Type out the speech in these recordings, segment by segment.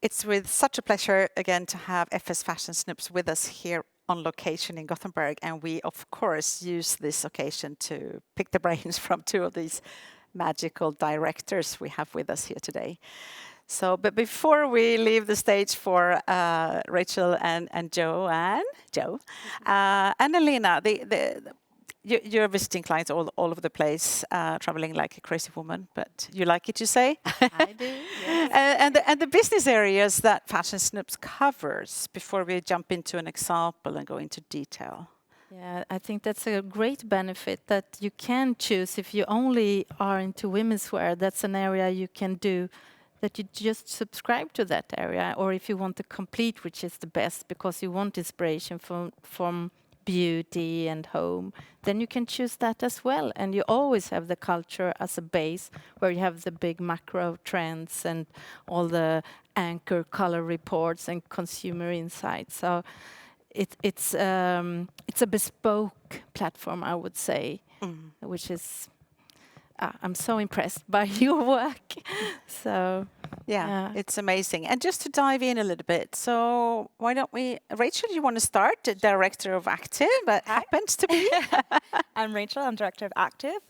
It's with such a pleasure again to have FS Fashion Snoops with us here on location in Gothenburg. And we, of course, use this occasion to pick the brains from two of these magical directors we have with us here today. So, but before we leave the stage for Rachel and Joe, and Elena, you're visiting clients all over the place, traveling like a crazy woman, but you like it, you say? I do, yes. And the business areas that Fashion Snoops covers, before we jump into an example and go into detail. Yeah, I think that's a great benefit that you can choose if you only are into women's wear. That's an area you can do that you just subscribe to that area, or if you want the complete, which is the best because you want inspiration from beauty and home, then you can choose that as well. And you always have the culture as a base where you have the big macro trends and all the anchor color reports and consumer insights. So it's a bespoke platform, I would say, which is I'm so impressed by your work. So Yeah, it's amazing. And just to dive in a little bit, so why don't we, Rachel, you want to start? The Director of Active, that happens to be. I'm Rachel, I'm Director of Active.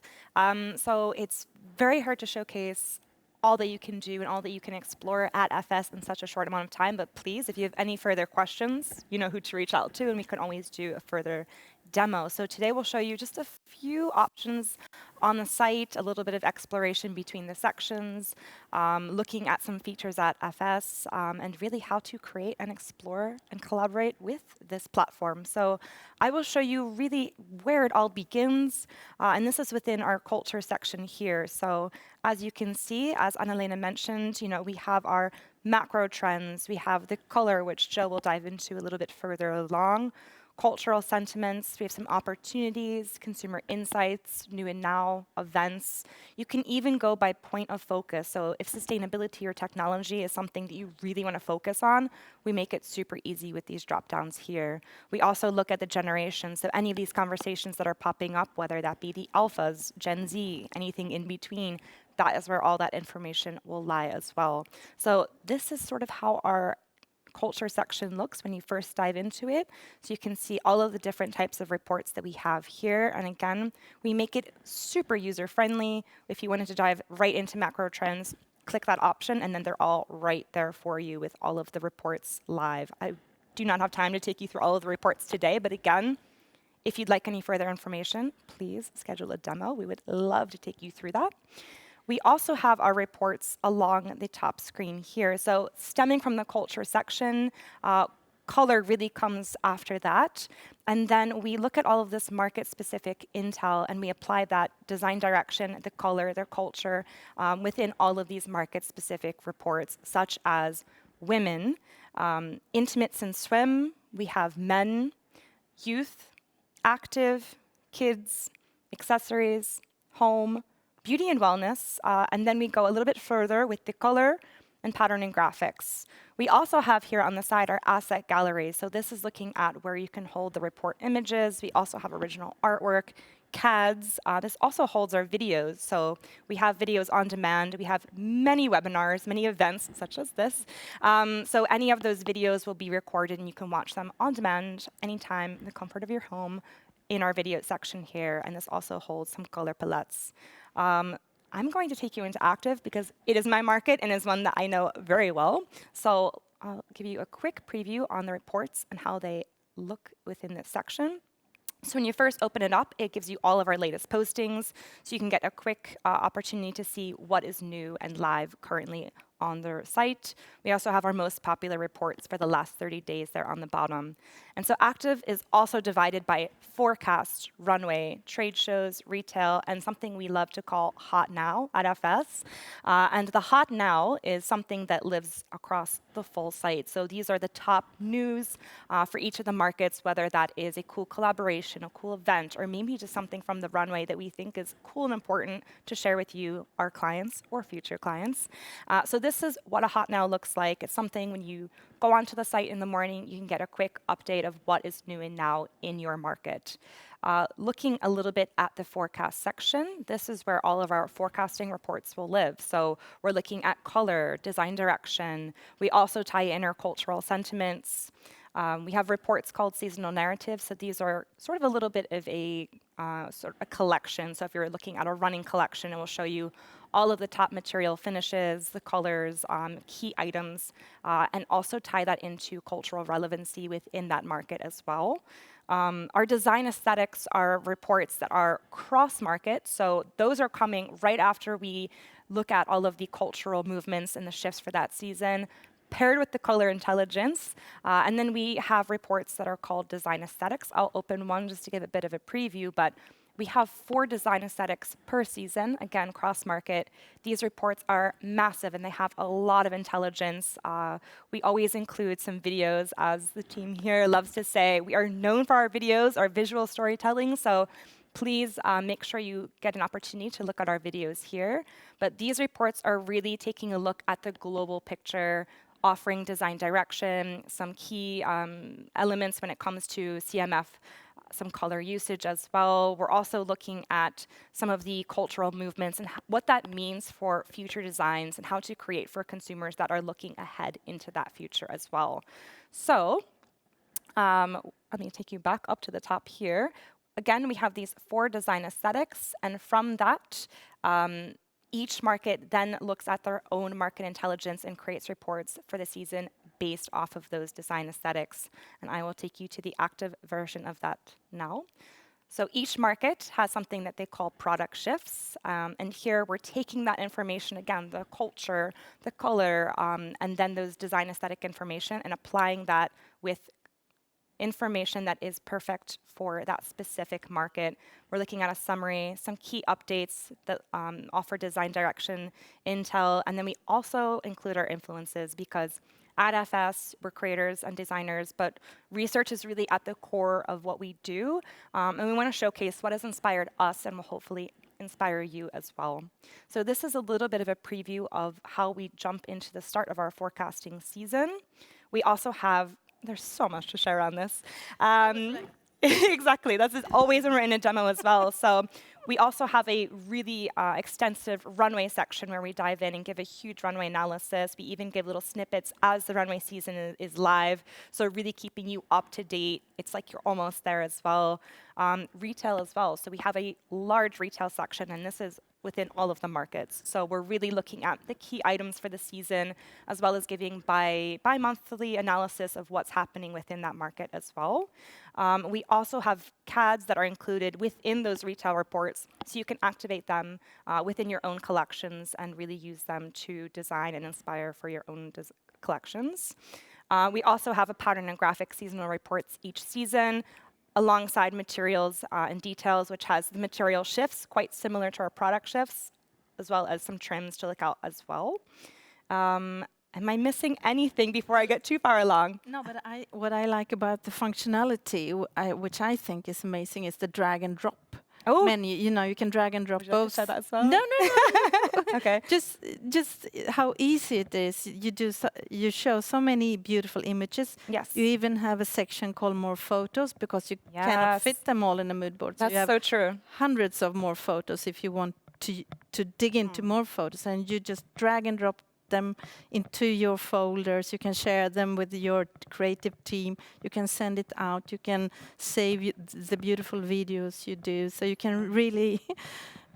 So it's very hard to showcase all that you can do and all that you can explore at FS in such a short amount of time. But please, if you have any further questions, you know who to reach out to, and we can always do a further demo. So today we'll show you just a few options on the site, a little bit of exploration between the sections, looking at some features at FS, and really how to create and explore and collaborate with this platform. So I will show you really where it all begins, and this is within our culture section here. So as you can see, as Anna-Lena mentioned, we have our macro trends, we have the color, which Joe will dive into a little bit further along, cultural sentiments, we have some opportunities, consumer insights, new and now, events. You can even go by point of focus. So if sustainability or technology is something that you really want to focus on, we make it super easy with these drop downs here. We also look at the generations. So any of these conversations that are popping up, whether that be the alphas, Gen Z, anything in between, that is where all that information will lie as well. So this is sort of how our culture section looks when you first dive into it. So you can see all of the different types of reports that we have here. And again, we make it super user-friendly. If you wanted to dive right into macro trends, click that option, and then they're all right there for you with all of the reports live. I do not have time to take you through all of the reports today, but again, if you'd like any further information, please schedule a demo. We would love to take you through that. We also have our reports along the top screen here. So stemming from the culture section, color really comes after that. And then we look at all of this market-specific intel, and we apply that design direction, the color, their culture, within all of these market-specific reports, such as women, intimates and swim. We have men, youth, active, kids, accessories, home, beauty and wellness, and then we go a little bit further with the color and pattern and graphics. We also have here on the side our asset gallery. So this is looking at where you can hold the report images. We also have original artwork, CADs. This also holds our videos. So we have videos on demand. We have many webinars, many events such as this. So any of those videos will be recorded, and you can watch them on demand anytime in the comfort of your home in our video section here. And this also holds some color palettes. I'm going to take you into Active because it is my market and is one that I know very well. So I'll give you a quick preview on the reports and how they look within this section. So when you first open it up, it gives you all of our latest postings, so you can get a quick opportunity to see what is new and live currently on their site. We also have our most popular reports for the last 30 days there on the bottom. And so Active is also divided by forecast, runway, trade shows, retail, and something we love to call Hot Now at FS. And the Hot Now is something that lives across the full site. So these are the top news for each of the markets, whether that is a cool collaboration, a cool event, or maybe just something from the runway that we think is cool and important to share with you, our clients or future clients. So this is what a hot now looks like. It's something when you go onto the site in the morning, you can get a quick update of what is new and now in your market. Looking a little bit at the forecast section, this is where all of our forecasting reports will live. So we're looking at color, design direction. We also tie in our cultural sentiments. We have reports called seasonal narratives. So these are sort of a little bit of a sort of a collection. So if you're looking at a running collection, it will show you all of the top material finishes, the colors, key items, and also tie that into cultural relevancy within that market as well. Our design aesthetics are reports that are cross-market. So those are coming right after we look at all of the cultural movements and the shifts for that season, paired with the color intelligence. And then we have reports that are called design aesthetics. I'll open one just to give a bit of a preview, but we have 4 design aesthetics per season, again, cross-market. These reports are massive, and they have a lot of intelligence. We always include some videos, as the team here loves to say. We are known for our videos, our visual storytelling, so please make sure you get an opportunity to look at our videos here. But these reports are really taking a look at the global picture, offering design direction, some key elements when it comes to CMF, some color usage as well. We're also looking at some of the cultural movements and what that means for future designs and how to create for consumers that are looking ahead into that future as well. So let me take you back up to the top here. Again, we have these 4 design aesthetics, and from that, each market then looks at their own market intelligence and creates reports for the season based off of those design aesthetics. And I will take you to the active version of that now. So each market has something that they call product shifts. And here we're taking that information, again, the culture, the color, and then those design aesthetic information, and applying that with information that is perfect for that specific market. We're looking at a summary, some key updates that offer design direction, intel, and then we also include our influences, because at FS, we're creators and designers, but research is really at the core of what we do, and we want to showcase what has inspired us and will hopefully inspire you as well. So this is a little bit of a preview of how we jump into the start of our forecasting season. We also have there's so much to share on this. Exactly, that's always when we're in a demo as well. So we also have a really extensive runway section where we dive in and give a huge runway analysis. We even give little snippets as the runway season is live, so really keeping you up to date. It's like you're almost there as well. Retail as well. So we have a large retail section, and this is within all of the markets. So we're really looking at the key items for the season, as well as giving bi-monthly analysis of what's happening within that market as well. We also have CADs that are included within those retail reports, so you can activate them within your own collections and really use them to design and inspire for your own collections. We also have a pattern and graphic seasonal reports each season, alongside materials and details, which has the material shifts, quite similar to our product shifts, as well as some trims to look out as well. Am I missing anything before I get too far along? No, but what I like about the functionality, which I think is amazing, is the drag and drop menu. You know, you can drag and drop both. Say that as well? No. Okay. Just how easy it is. You show so many beautiful images. Yes. You even have a section called more photos, because you cannot fit them all in a mood board. That's so you have so true. hundreds of more photos if you want to dig into more photos, and you just drag and drop them into your folders. You can share them with your creative team. You can send it out. You can save the beautiful videos you do. So you can really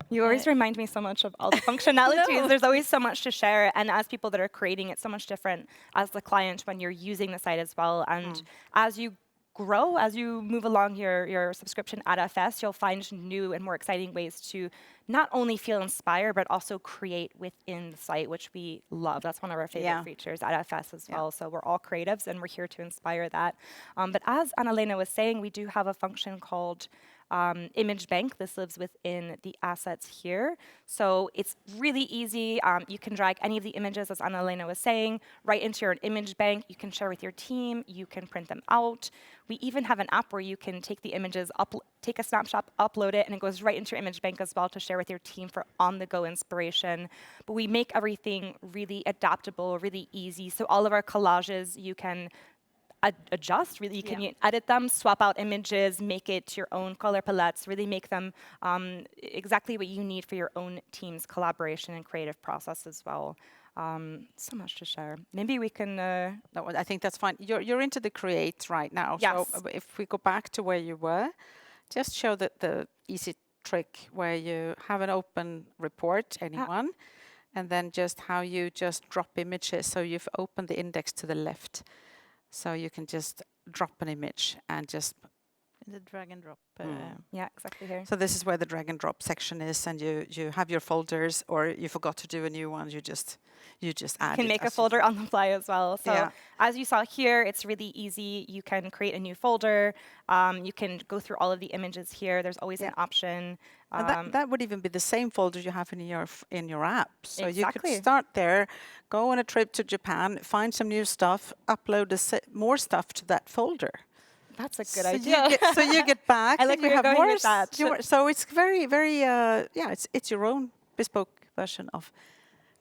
You always remind me so much of all the functionalities. There's always so much to share. And as people that are creating, it's so much different as the client when you're using the site as well. And as you grow, as you move along your subscription at FS, you'll find new and more exciting ways to not only feel inspired, but also create within the site, which we love. That's one of our favorite features at FS as well. So we're all creatives, and we're here to inspire that. But as Anna-Lena was saying, we do have a function called image bank. This lives within the assets here. So it's really easy. You can drag any of the images, as Anna-Lena was saying, right into your image bank. You can share with your team. You can print them out. We even have an app where you can take the images, take a snapshot, upload it, and it goes right into your image bank as well to share with your team for on-the-go inspiration. But we make everything really adaptable, really easy. So all of our collages, you can adjust, really. You can edit them, swap out images, make it your own color palettes, really make them exactly what you need for your own team's collaboration and creative process as well. So much to share. Maybe we can... No, I think that's fine. You're into the create right now. Yes. So if we go back to where you were, just show the easy trick where you have an open report, anyone, and then just how you just drop images. So you've opened the index to the left. So you can just drop an image and just The drag and drop. yeah, exactly here. so this is where the drag and drop section is, and you have your folders, or you forgot to do a new one, you just add. You can it make a as you- folder on the fly as well. So Yeah. as you saw here, it's really easy. You can create a new folder. You can go through all of the images here. There's always an option. And that would even be the same folder you have in your app. So you Exactly. could start there, go on a trip to Japan, find some new stuff, upload more stuff to that folder. That's a good So idea. so you get back. I like and where you you're have going more. with that. So it's very, very. It's your own bespoke version of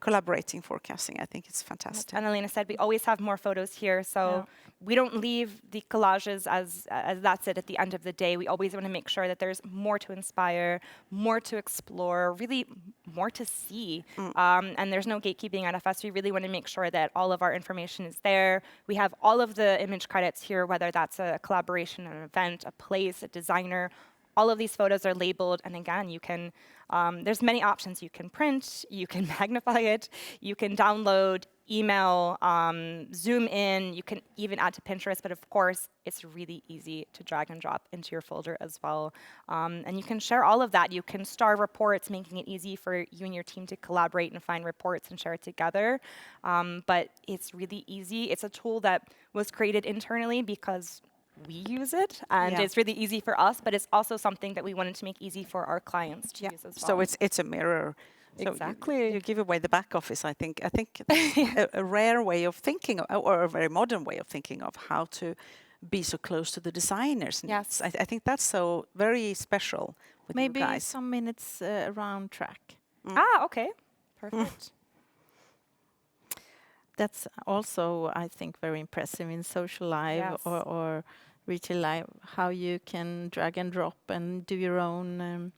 collaborating forecasting. I think it's fantastic. Anna-Lena said we always have more photos here, so we don't leave the collages as that's it at the end of the day. We always want to make sure that there's more to inspire, more to explore, really more to see. And there's no gatekeeping at FS. We really want to make sure that all of our information is there. We have all of the image credits here, whether that's a collaboration, an event, a place, a designer. All of these photos are labeled, and again, you can, there's many options. You can print, you can magnify it, you can download, email, zoom in, you can even add to Pinterest, but of course, it's really easy to drag and drop into your folder as well. And you can share all of that. You can star reports, making it easy for you and your team to collaborate and find reports and share it together. But it's really easy. It's a tool that was created internally because we use it, and it's really easy for us, but it's also something that we wanted to make easy for our clients to use as well. So it's a mirror. So Exactly. you give away the back office. I think that's a rare way of thinking, or a very modern way of thinking of how to be so close to the designers. Yes. I think that's so very special with Maybe you guys. some minutes around track. Okay. Perfect. That's also, I think, very impressive in social live Yes. or retail live, how you can drag and drop and do your own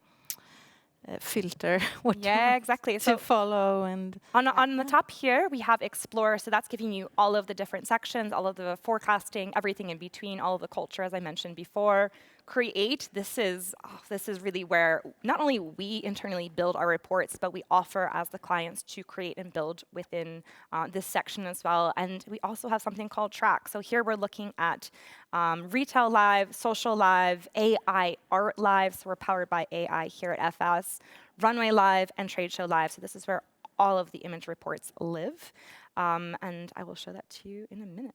filter what you Yeah, want exactly. to So follow. And on the top here, we have Explore. So that's giving you all of the different sections, all of the forecasting, everything in between, all of the culture, as I mentioned before. Create, this is really where not only we internally build our reports, but we offer as the clients to create and build within this section as well. And we also have something called Track. So here we're looking at retail live, social live, AI art live. So we're powered by AI here at FS, runway live, and trade show live. So this is where all of the image reports live. And I will show that to you in a minute.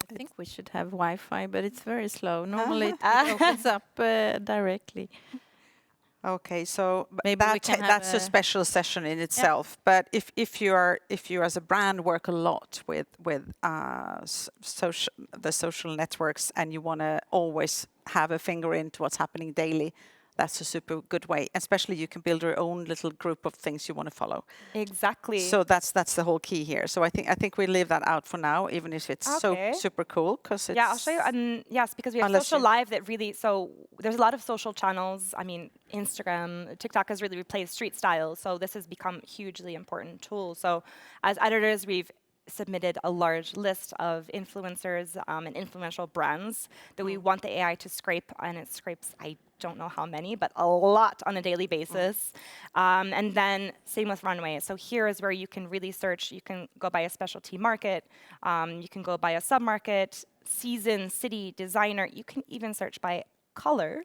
I think we should have Wi-Fi, but it's very slow. Normally it opens up directly. Okay, so Maybe we can have that's a special session in itself. But if you as a brand work a lot with the social networks, and you want to always have a finger into what's happening daily, that's a super good way. Especially you can build your own little group of things you want to follow. Exactly. So that's the whole key here. So I think we leave that out for now, even if it's so super cool, because it's... Yeah, I'll show you. And yes, because we have Unless social you- live that really, so there's a lot of social channels. I mean, Instagram, TikTok has really replaced street style. So this has become a hugely important tool. So as editors, we've submitted a large list of influencers and influential brands that we want the AI to scrape, and it scrapes, I don't know how many, but a lot on a daily basis. And then same with Runway. So here is where you can really search. You can go by a specialty market. You can go by a submarket, season, city, designer. You can even search by color,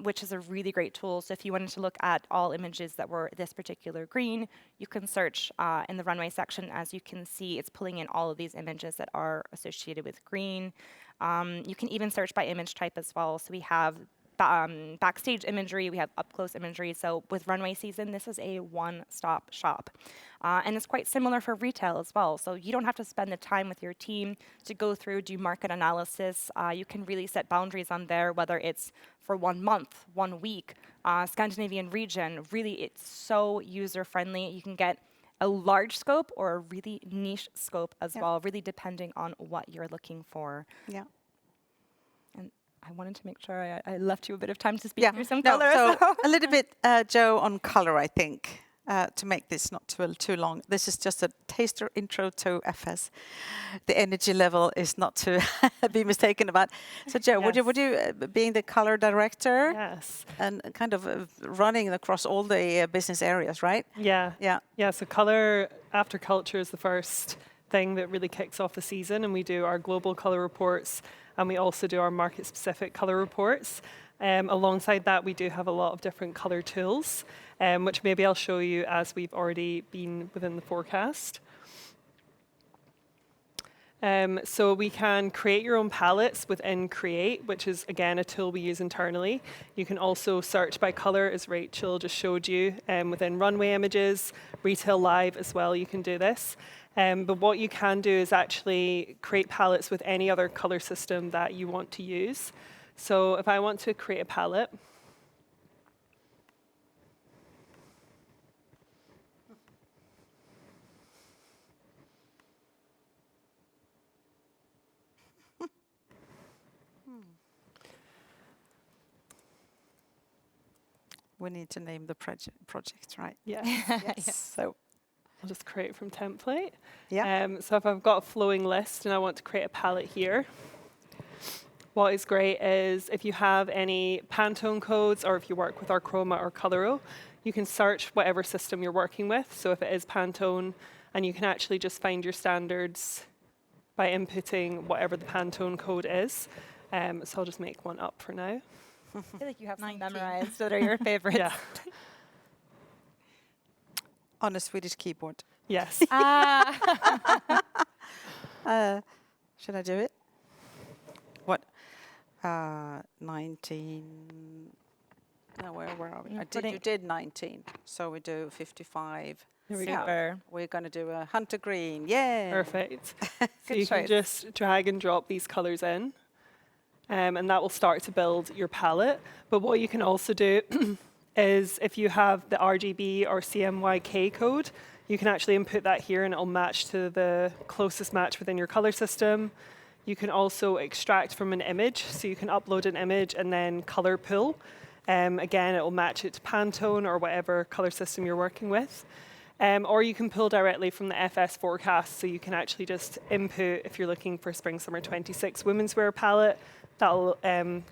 which is a really great tool. So if you wanted to look at all images that were this particular green, you can search in the Runway section. As you can see, it's pulling in all of these images that are associated with green. You can even search by image type as well. So we have backstage imagery, we have up-close imagery. So with runway season, this is a one-stop shop. And it's quite similar for retail as well. So you don't have to spend the time with your team to go through, do market analysis. You can really set boundaries on there, whether it's for 1 month, 1 week, Scandinavian region. Really, it's so user-friendly. You can get a large scope or a really niche scope as well, really depending on what you're looking for. Yeah. And I wanted to make sure I left you a bit of time to speak through some No, color as so well. a little bit, Joe, on color, I think, to make this not too long. This is just a taster intro to FS. The energy level is not to be mistaken about. So, Joe, would you being the color director Yes. and kind of running across all the business areas, right? Yeah. Yeah. Yeah. So color after culture is the first thing that really kicks off the season, and we do our global color reports, and we also do our market-specific color reports. Alongside that, we do have a lot of different color tools, which maybe I'll show you as we've already been within the forecast. So we can create your own palettes within Create, which is, again, a tool we use internally. You can also search by color, as Rachel just showed you, within Runway Images, Retail Live as well, you can do this. But what you can do is actually create palettes with any other color system that you want to use. So if I want to create a palette, We need to name the project, right? yeah, Yes. So, I'll just create from template. yeah. So if I've got a flowing list and I want to create a palette here, what is great is if you have any Pantone codes or if you work with our Chroma or Coloro, you can search whatever system you're working with. So if it is Pantone, and you can actually just find your standards by inputting whatever the Pantone code is. So I'll just make one up for now. I feel like you have some 19. memorized that are your favorites. Yeah. On a Swedish keyboard. Yes. Should I do it? What? 19. No, where are we? You did 19. So we do 55. Here we go. Super. We're going to do a hunter green. Yeah. Perfect. So Good you can choice. just drag and drop these colors in, and that will start to build your palette. But what you can also do is if you have the RGB or CMYK code, you can actually input that here and it'll match to the closest match within your color system. You can also extract from an image, so you can upload an image and then color pull. Again, it will match it to Pantone or whatever color system you're working with. Or you can pull directly from the FS forecast, so you can actually just input if you're looking for Spring Summer 26 women's wear palette. That'll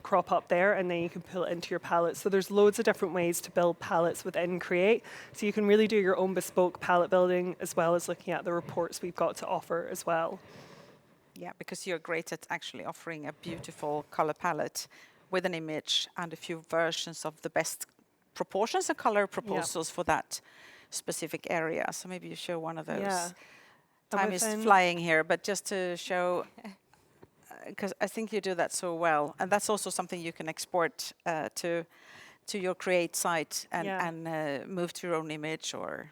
crop up there, and then you can pull it into your palette. So there's loads of different ways to build palettes within Create. So you can really do your own bespoke palette building, as well as looking at the reports we've got to offer as well. Yeah, because you're great at actually offering a beautiful color palette with an image and a few versions of the best proportions and color proposals for that specific area. So maybe you show one of those. Yeah. Time is flying here, but just to show, because I think you do that so well, and that's also something you can export to your Create site and move to your own image or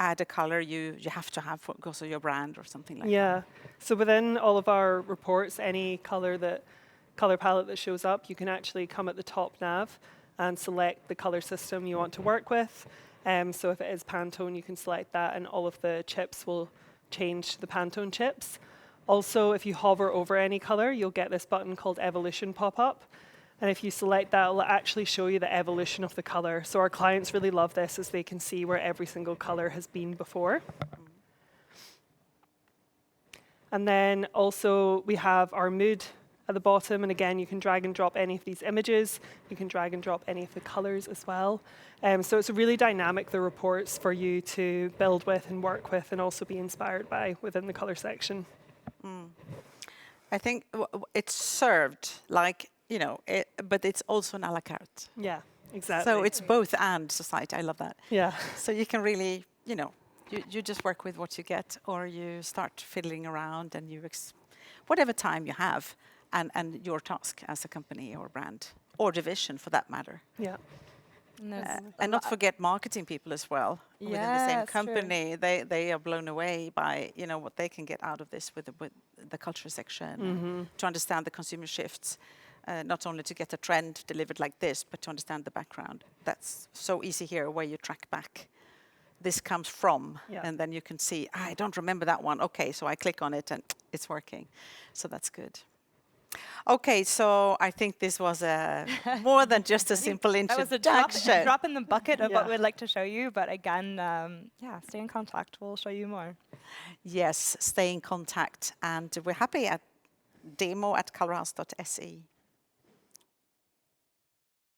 add a color you have to have because of your brand or something like that. Yeah. So within all of our reports, any color palette that shows up, you can actually come at the top nav and select the color system you want to work with. So if it is Pantone, you can select that, and all of the chips will change to the Pantone chips. Also, if you hover over any color, you'll get this button called Evolution pop up. And if you select that, it'll actually show you the evolution of the color. So our clients really love this, as they can see where every single color has been before. And then also we have our mood at the bottom. And again, you can drag and drop any of these images. You can drag and drop any of the colors as well. So it's really dynamic, the reports, for you to build with and work with and also be inspired by within the color section. I think it's served like, but it's also an a la carte. Yeah, exactly. So it's both and society. I love that. Yeah. So you can really, you just work with what you get, or you start fiddling around and you whatever time you have and your task as a company or brand. or division for that matter. Yeah. And there's a And not lot- forget marketing people as well within the same Yes, true. company. They are blown away by what they can get out of this with the culture section and to understand the consumer shifts. Not only to get a trend delivered like this, but to understand the background. That's so easy here, where you track back. This comes from, Yeah. and then you can see, I don't remember that one. Okay, so I click on it and it's working. So that's good. Okay, so I think this was more than just a simple That was introduction. a drop in the bucket of what Yeah. we'd like to show you. But again, yeah, stay in contact. We'll show you more. Yes, stay in contact, and we're happy at demo@colorhouse.se.